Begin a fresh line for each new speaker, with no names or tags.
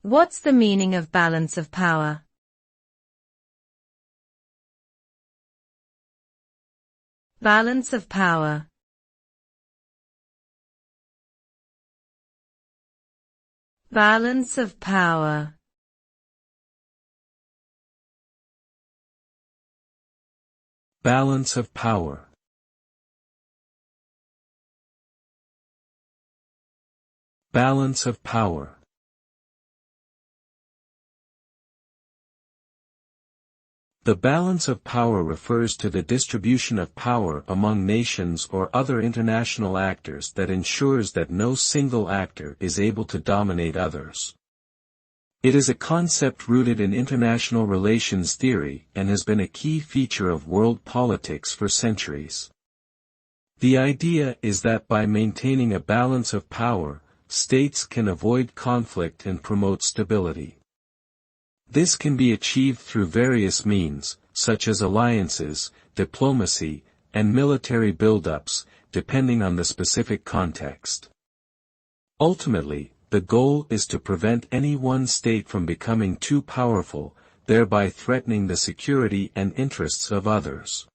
What's the meaning of balance of power? Balance of power. Balance of power.
Balance of power. Balance of power. The balance of power refers to the distribution of power among nations or other international actors that ensures that no single actor is able to dominate others. It is a concept rooted in international relations theory and has been a key feature of world politics for centuries. The idea is that by maintaining a balance of power, states can avoid conflict and promote stability. This can be achieved through various means, such as alliances, diplomacy, and military buildups, depending on the specific context. Ultimately, the goal is to prevent any one state from becoming too powerful, thereby threatening the security and interests of others.